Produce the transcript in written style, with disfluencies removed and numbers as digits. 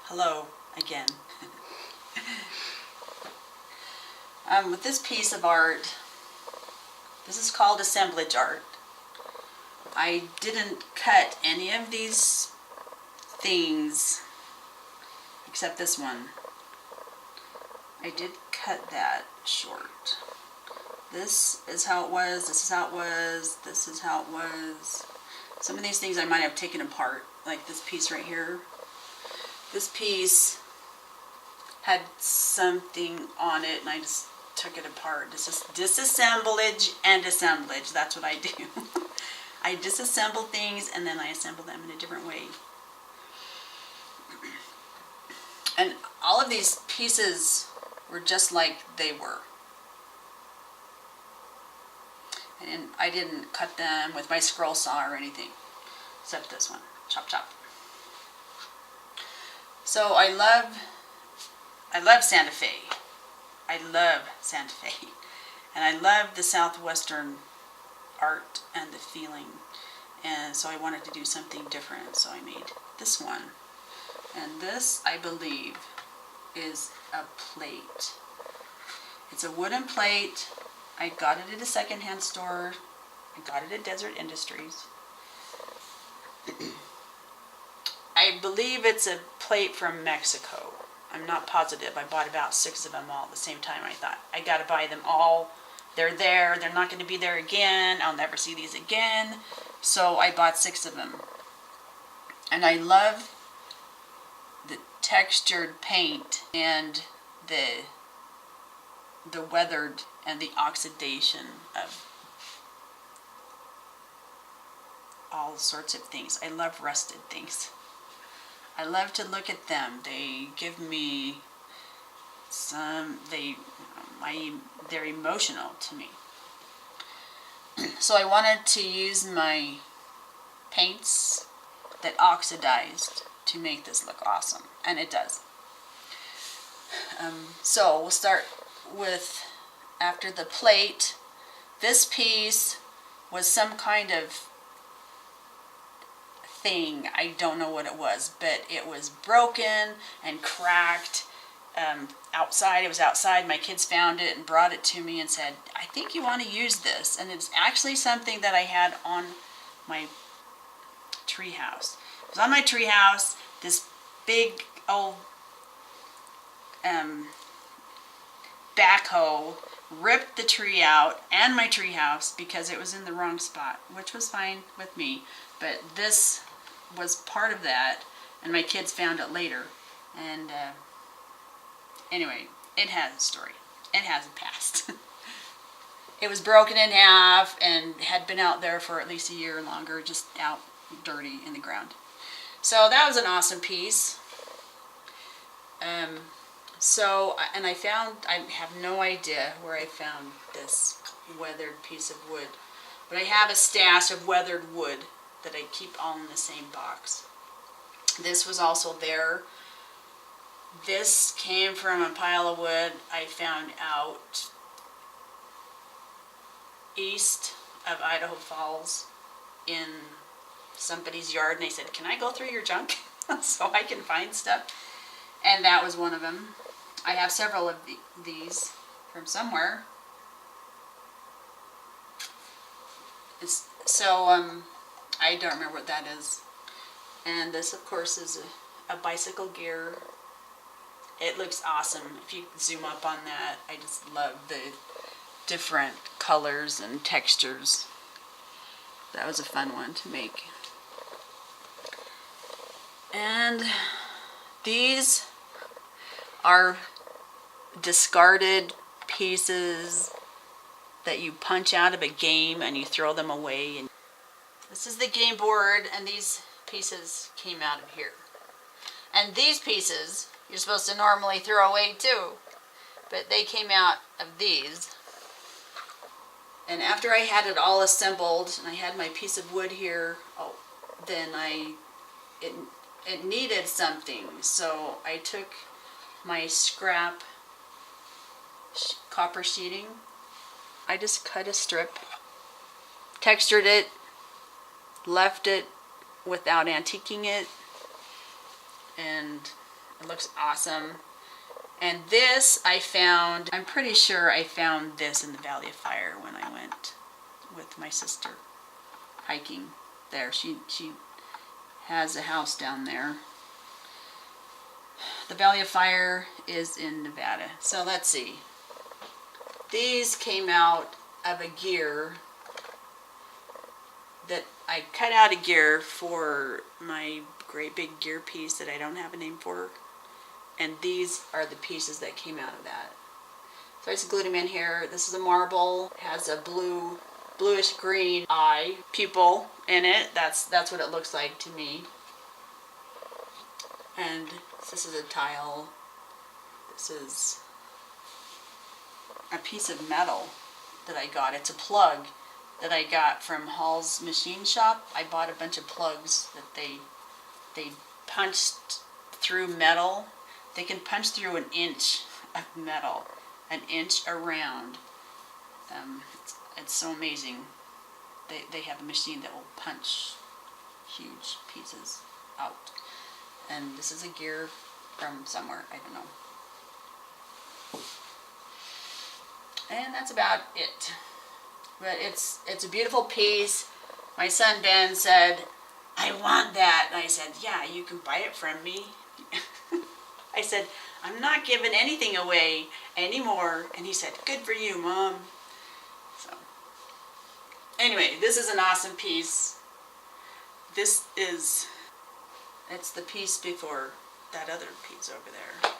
Hello again. With this piece of art, this is called assemblage art. I didn't cut any of these things except this one. I did cut that short. This is how it was, this is how it was, this is how it was. Some of these things I might have taken apart, like this piece right here. This piece had something on it and I just took it apart. This is disassemblage and assemblage. That's what I do. I disassemble things and then I assemble them in a different way. And all of these pieces were just like they were. And I didn't cut them with my scroll saw or anything, except this one. Chop, chop. So I love Santa Fe. I love Santa Fe. And I love the Southwestern art and the feeling. And so I wanted to do something different. So I made this one. And this, I believe, is a plate. It's a wooden plate. I got it at a secondhand store. I got it at Desert Industries. I believe it's a plate from Mexico. I'm not positive. I bought about 6 of them all at the same time. I thought, I gotta buy them all. They're there. They're not going to be there again. I'll never see these again. So I bought 6 of them. And I love the textured paint and the weathered and the oxidation of all sorts of things. I love rusted things. I love to look at them. They give me they're emotional to me. So I wanted to use my paints that oxidized to make this look awesome, and it does. So we'll start with, after the plate, this piece was some kind of thing. I don't know what it was, but it was broken and cracked. Outside, it was outside. My kids found it and brought it to me and said, I think you want to use this. And it's actually something that I had on my tree house. It was on my tree house, this big old backhoe ripped the tree out and my tree house because it was in the wrong spot, which was fine with me. But this was part of that, and my kids found it later. And anyway, it has a story. It has a past. It was broken in half and had been out there for at least a year or longer, just out dirty in the ground. So that was an awesome piece. And I have no idea where I found this weathered piece of wood. But I have a stash of weathered wood that I keep all in the same box. This was also there. This came from a pile of wood I found out east of Idaho Falls in somebody's yard, and they said, can I go through your junk so I can find stuff? And that was one of them. I have several of these from somewhere. I don't remember what that is. And this, of course, is a bicycle gear. It looks awesome. If you zoom up on that, I just love the different colors and textures. That was a fun one to make. And these are discarded pieces that you punch out of a game and you throw them away. And this is the game board, and these pieces came out of here. And these pieces you're supposed to normally throw away too, but they came out of these. And after I had it all assembled and I had my piece of wood here, then it needed something, so I took my scrap copper sheeting. I just cut a strip, textured it, left it without antiquing it, and It looks awesome. And this I found, I'm pretty sure I found this in the Valley of Fire when I went with my sister hiking there. She has a house down there. The Valley of Fire is in Nevada. So let's see. These came out of a gear that I cut out a gear for my great big gear piece that I don't have a name for. And these are the pieces that came out of that. So I just glued them in here. This is a marble. It has a bluish green eye pupil in it. That's what it looks like to me. And this is a tile. This is a piece of metal that I got. It's a plug that I got from Hall's Machine Shop. I bought a bunch of plugs that they punched through metal. They can punch through an inch of metal, an inch around. It's so amazing. They have a machine that will punch huge pieces out. And this is a gear from somewhere, I don't know. And that's about it. But it's a beautiful piece. My son Ben said, "I want that." And I said, "Yeah, you can buy it from me." I said, "I'm not giving anything away anymore." And he said, "Good for you, Mom." So, anyway, this is an awesome piece. It's the piece before that other piece over there.